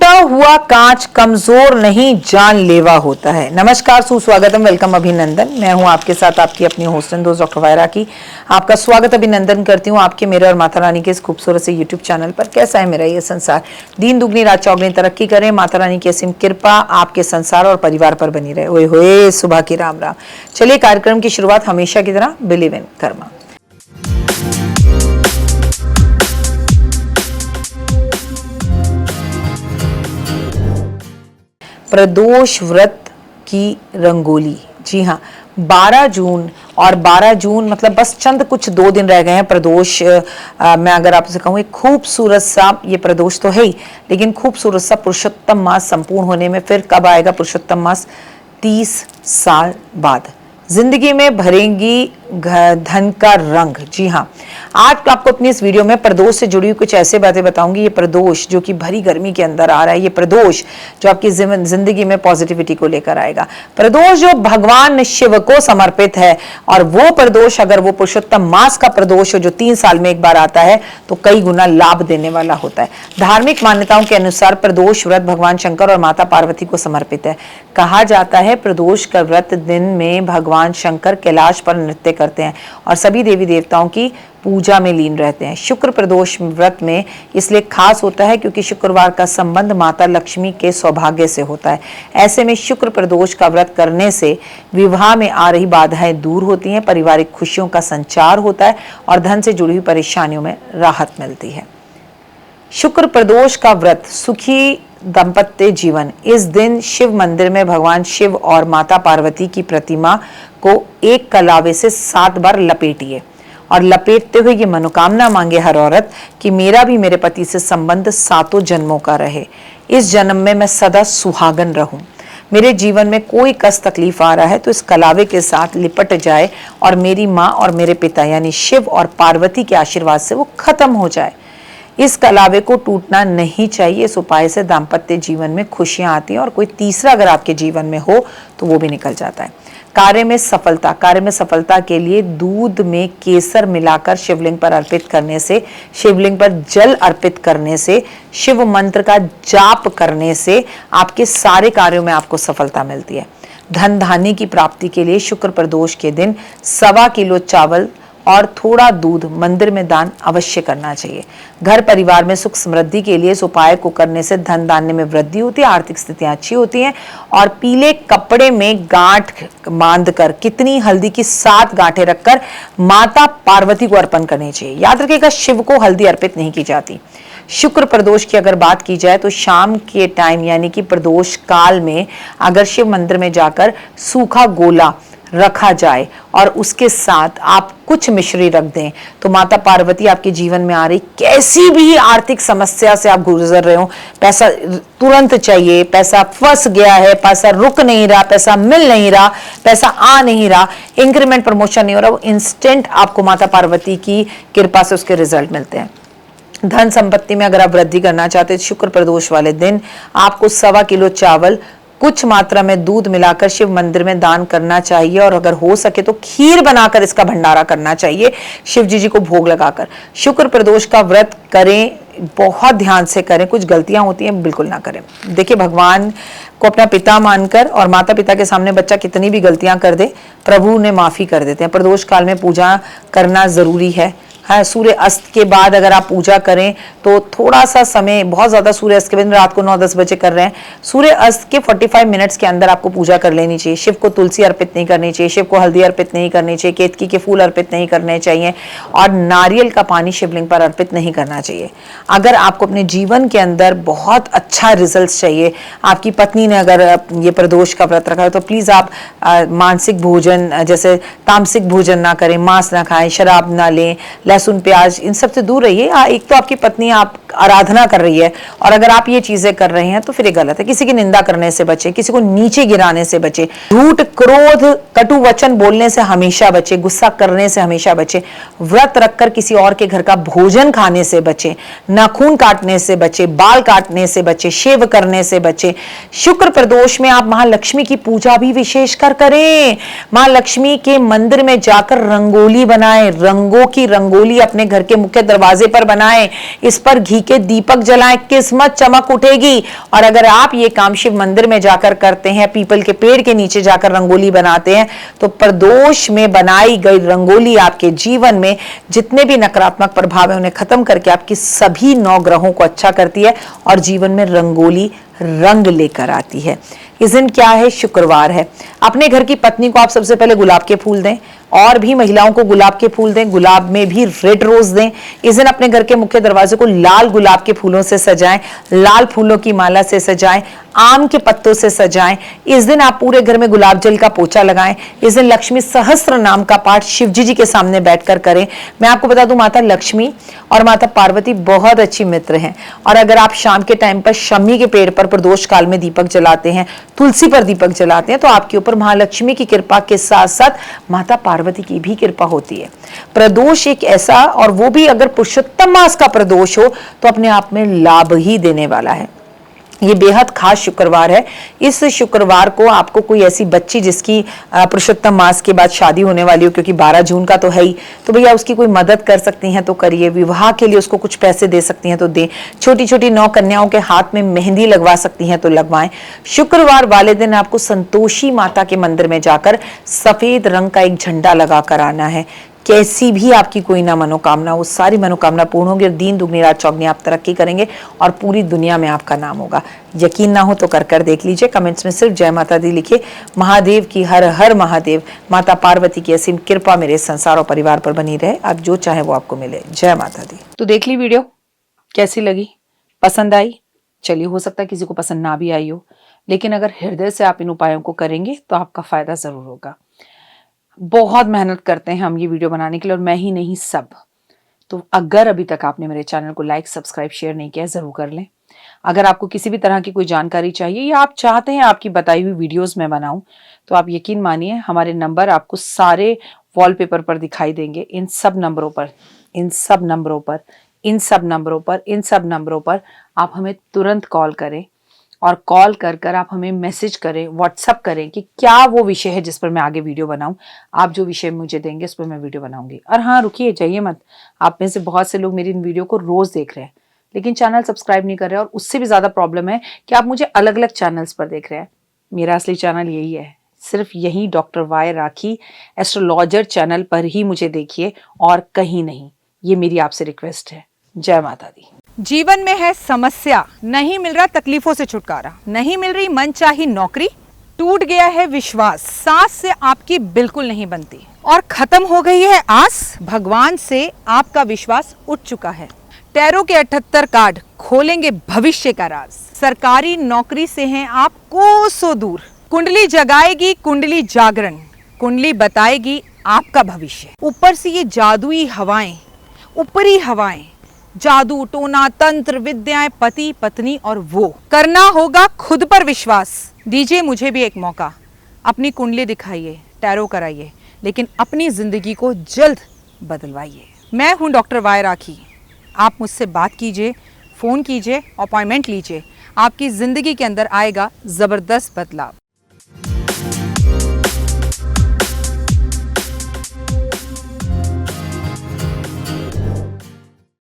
टूटा हुआ कांच कमजोर नहीं जानलेवा होता है। नमस्कार, सुस्वागतम, वेलकम, अभिनंदन। मैं हूं आपके साथ आपकी अपनी होस्ट एंड दोस्त डॉक्टर वायरा की। आपका स्वागत अभिनंदन करती हूं आपके, मेरे और माता रानी के इस खूबसूरत से यूट्यूब चैनल पर। कैसा है मेरा ये संसार? दिन दुगनी रात चौगनी तरक्की करें, माता रानी की असीम कृपा आपके संसार और परिवार पर बनी रहे। ओए होए, सुबह की राम राम। चलिए कार्यक्रम की शुरुआत हमेशा की तरह बिलीव इन कर्मा। प्रदोष व्रत की रंगोली। जी हाँ, 12 जून और 12 जून मतलब बस चंद कुछ 2 दिन रह गए हैं प्रदोष। मैं अगर आपसे कहूँ, एक खूबसूरत सा, ये प्रदोष तो है ही, लेकिन खूबसूरत सा पुरुषोत्तम मास संपूर्ण होने में। फिर कब आएगा पुरुषोत्तम मास? 30 साल बाद जिंदगी में भरेंगी धन का रंग। जी हाँ, आज आपको अपनी इस वीडियो में प्रदोष से जुड़ी हुई कुछ ऐसे बातें बताऊंगी। ये प्रदोष जो कि भरी गर्मी के अंदर आ रहा है, ये प्रदोष जो आपकी जिंदगी में पॉजिटिविटी को लेकर आएगा, प्रदोष जो भगवान शिव को समर्पित है। और वो प्रदोष, अगर वो पुरुषोत्तम मास का प्रदोष हो जो 3 साल में एक बार आता है, तो कई गुना लाभ देने वाला होता है। धार्मिक मान्यताओं के अनुसार प्रदोष व्रत भगवान शंकर और माता पार्वती को समर्पित है। कहा जाता है प्रदोष का व्रत दिन में भगवान शंकर कैलाश पर नृत्य करते हैं और सभी देवी देवताओं की पूजा में लीन रहते हैं। शुक्र प्रदोष व्रत में इसलिए खास होता है क्योंकि शुक्रवार का संबंध माता लक्ष्मी के सौभाग्य से होता है। ऐसे में शुक्र प्रदोष का व्रत करने से विवाह में आ रही बाधाएं दूर होती हैं, पारिवारिक खुशियों का संचार होता है और धन से जुड़ी हुई परेशानियों में राहत मिलती है। शुक्र प्रदोष का व्रत सुखी दाम्पत्य जीवन। इस दिन शिव मंदिर में भगवान शिव और माता पार्वती की प्रतिमा को एक कलावे से 7 बार लपेटिए और लपेटते हुए ये मनोकामना मांगे हर औरत कि मेरा भी मेरे पति से संबंध 7 जन्मों का रहे। इस जन्म में मैं सदा सुहागन रहूं। मेरे जीवन में कोई कष्ट तकलीफ आ रहा है तो इस कलावे के साथ लिपट जाए और मेरी माँ और मेरे पिता यानी शिव और पार्वती के आशीर्वाद से वो खत्म हो जाए। इस कलावे को टूटना नहीं चाहिए। इस उपाय से दाम्पत्य जीवन में खुशियां आती हैं और कोई तीसरा अगर आपके जीवन में हो तो वो भी निकल जाता है। कार्य में सफलता के लिए दूध में केसर मिलाकर शिवलिंग पर अर्पित करने से, शिवलिंग पर जल अर्पित करने से, शिव मंत्र का जाप करने से आपके सारे कार्यों में आपको सफलता मिलती है। धन धान्य की प्राप्ति के लिए शुक्र प्रदोष के दिन 1.25 किलो चावल और थोड़ा दूध मंदिर में दान अवश्य करना चाहिए। घर परिवार में सुख समृद्धि के लिए इस उपाय को करने से धन धान्य में वृद्धि होती है, आर्थिक स्थितियां अच्छी होती हैं। और पीले कपड़े में गांठ बांधकर कितनी हल्दी की 7 गांठें रखकर माता पार्वती को अर्पण करनी चाहिए। याद रखिएगा, शिव को हल्दी अर्पित नहीं की जाती। शुक्र प्रदोष की अगर बात की जाए तो शाम के टाइम यानी कि प्रदोष काल में अगर शिव मंदिर में जाकर सूखा गोला रखा जाए और उसके साथ आप कुछ मिश्री रख दें तो माता पार्वती आपके जीवन में आ रही कैसी भी आर्थिक समस्या से आप गुजर रहे हो, पैसा तुरंत चाहिए, पैसा फंस गया है, पैसा रुक नहीं रहा, पैसा मिल नहीं रहा, पैसा आ नहीं रहा, इंक्रीमेंट प्रमोशन नहीं हो रहा, वो इंस्टेंट आपको माता पार्वती की कृपा से उसके रिजल्ट मिलते हैं। धन संपत्ति में अगर आप वृद्धि करना चाहते हैं, शुक्र प्रदोष वाले दिन आपको 1.25 किलो चावल कुछ मात्रा में दूध मिलाकर शिव मंदिर में दान करना चाहिए और अगर हो सके तो खीर बनाकर इसका भंडारा करना चाहिए शिव जी को भोग लगाकर। शुक्र प्रदोष का व्रत करें, बहुत ध्यान से करें, कुछ गलतियां होती हैं बिल्कुल ना करें। देखिए, भगवान को अपना पिता मानकर और माता पिता के सामने बच्चा कितनी भी गलतियां कर दे, प्रभु ने माफी कर देते हैं। प्रदोष काल में पूजा करना जरूरी है। हाँ, सूर्य अस्त के बाद अगर आप पूजा करें तो थोड़ा सा समय, बहुत ज्यादा सूर्य अस्त के बाद रात को 9-10 बजे कर रहे हैं, सूर्य अस्त के 45 मिनट्स के अंदर आपको पूजा कर लेनी चाहिए। शिव को तुलसी अर्पित नहीं करनी चाहिए, शिव को हल्दी अर्पित नहीं करनी चाहिए, केतकी के फूल अर्पित नहीं करने चाहिए और नारियल का पानी शिवलिंग पर अर्पित नहीं करना चाहिए। अगर आपको अपने जीवन के अंदर बहुत अच्छा रिजल्ट चाहिए, आपकी पत्नी ने अगर ये प्रदोष का व्रत रखा है तो प्लीज आप मानसिक भोजन जैसे तामसिक भोजन ना करें, मांस ना खाएं, शराब ना लें, लहसुन प्याज इन सब से दूर रहिए। एक तो आपकी पत्नी आप आराधना कर रही है और अगर आप ये चीजें कर रहे हैं तो फिर ये गलत है। किसी की निंदा करने से बचे, किसी को नीचे गिराने से बचे, झूठ, क्रोध, कटु वचन बोलने से हमेशा बचे, गुस्सा करने से हमेशा बचे, व्रत रखकर किसी और के घर का भोजन खाने से बचे, नाखून काटने से बचे, बाल काटने से बचे, शेव करने से बचे। शुक्र प्रदोष में आप महालक्ष्मी की पूजा भी विशेषकर करें। मां लक्ष्मी के मंदिर में जाकर रंगोली बनाएं, रंगों की रंगोली अपने घर के मुख्य दरवाजे पर बनाएं, इस पर घी के दीपक जलाएं, किस्मत चमक उठेगी। और अगर आप ये काम शिव मंदिर में जाकर करते हैं, पीपल के पेड़ के नीचे जाकर रंगोली बनाते हैं, तो प्रदोष में बनाई गई रंगोली आपके जीवन में जितने भी नकारात्मक प्रभाव है उन्हें खत्म करके आपकी सभी 9 ग्रहों को अच्छा करती है और जीवन में रंगोली रंग लेकर आती है। इस दिन क्या है? शुक्रवार है। अपने घर की पत्नी को आप सबसे पहले गुलाब के फूल दें, और भी महिलाओं को गुलाब के फूल दें, गुलाब में भी रेड रोज दें। इस दिन अपने घर के मुख्य दरवाजे को लाल गुलाब के फूलों से सजाएं, लाल फूलों की माला से सजाएं, आम के पत्तों से सजाएं। इस दिन आप पूरे घर में गुलाब जल का पोछा लगाएं। इस दिन लक्ष्मी सहस्त्र नाम का पाठ शिव जी के सामने बैठकर करें। मैं आपको बता दूं, माता लक्ष्मी और माता पार्वती बहुत अच्छी मित्र हैं। और अगर आप शाम के टाइम पर शमी के पेड़ पर प्रदोष काल में दीपक जलाते हैं, तुलसी पर दीपक जलाते हैं, तो आपके ऊपर महालक्ष्मी की कृपा के साथ साथ माता पार्वती की भी कृपा होती है। प्रदोष एक ऐसा, और वो भी अगर पुरुषोत्तम मास का प्रदोष हो, तो अपने आप में लाभ ही देने वाला है। ये बेहद खास शुक्रवार है। इस शुक्रवार को आपको कोई ऐसी बच्ची जिसकी पुरुषोत्तम मास के बाद शादी होने वाली हो, क्योंकि 12 जून का तो है ही, तो भैया उसकी कोई मदद कर सकती हैं तो करिए। विवाह के लिए उसको कुछ पैसे दे सकती हैं तो दें। छोटी छोटी 9 कन्याओं के हाथ में मेहंदी लगवा सकती हैं तो लगवाएं। शुक्रवार वाले दिन आपको संतोषी माता के मंदिर में जाकर सफेद रंग का एक झंडा लगा कर आना है। कैसी भी आपकी कोई ना मनोकामना, वो सारी मनोकामना पूर्ण होगी और दीन दुगनी रात चौगनी आप तरक्की करेंगे और पूरी दुनिया में आपका नाम होगा। यकीन ना हो तो कर देख लीजिए। कमेंट्स में सिर्फ जय माता दी लिखिए। महादेव की हर हर महादेव, माता पार्वती की असीम कृपा मेरे संसार और परिवार पर बनी रहे। आप जो चाहे वो आपको मिले। जय माता दी। तो देख ली वीडियो, कैसी लगी? पसंद आई? चलिए, हो सकता है किसी को पसंद ना भी आई हो, लेकिन अगर हृदय से आप इन उपायों को करेंगे तो आपका फायदा जरूर होगा। बहुत मेहनत करते हैं हम ये वीडियो बनाने के लिए, और मैं ही नहीं, सब। तो अगर अभी तक आपने मेरे चैनल को लाइक, सब्सक्राइब, शेयर नहीं किया, जरूर कर लें। अगर आपको किसी भी तरह की कोई जानकारी चाहिए या आप चाहते हैं आपकी बताई हुई वीडियोस में बनाऊं, तो आप यकीन मानिए हमारे नंबर आपको सारे वॉलपेपर पर दिखाई देंगे। इन सब नंबरों पर आप हमें तुरंत कॉल करें, और कॉल कर आप हमें मैसेज करें, व्हाट्सअप करें कि क्या वो विषय है जिस पर मैं आगे वीडियो बनाऊं। आप जो विषय मुझे देंगे उस पर मैं वीडियो बनाऊंगी। और हाँ, रुकिए, जाइए मत। आप में से बहुत से लोग मेरी इन वीडियो को रोज देख रहे हैं, लेकिन चैनल सब्सक्राइब नहीं कर रहे, और उससे भी ज्यादा प्रॉब्लम है कि आप मुझे अलग अलग चैनल्स पर देख रहे हैं। मेरा असली चैनल यही है, सिर्फ यही डॉक्टर वाई राखी एस्ट्रोलॉजर चैनल पर ही मुझे देखिए, और कहीं नहीं। ये मेरी आपसे रिक्वेस्ट है। जय माता दी। जीवन में है समस्या, नहीं मिल रहा तकलीफों से छुटकारा, नहीं मिल रही मनचाही नौकरी, टूट गया है विश्वास, सांस से आपकी बिल्कुल नहीं बनती, और खत्म हो गई है आस, भगवान से आपका विश्वास उठ चुका है। टैरो के 78 कार्ड खोलेंगे भविष्य का राज। सरकारी नौकरी से हैं आप कोसों दूर। कुंडली जगाएगी कुंडली जागरण, कुंडली बताएगी आपका भविष्य। ऊपर से ये जादुई हवाएं, ऊपरी हवाएं, जादू टोना तंत्र विद्याएं, पति पत्नी और वो। करना होगा खुद पर विश्वास। दीजिए मुझे भी एक मौका, अपनी कुंडली दिखाइए, टैरो कराइए, लेकिन अपनी जिंदगी को जल्द बदलवाइए। मैं हूं डॉक्टर वाई राखी। आप मुझसे बात कीजिए, फ़ोन कीजिए, अपॉइंटमेंट लीजिए। आपकी ज़िंदगी के अंदर आएगा ज़बरदस्त बदलाव।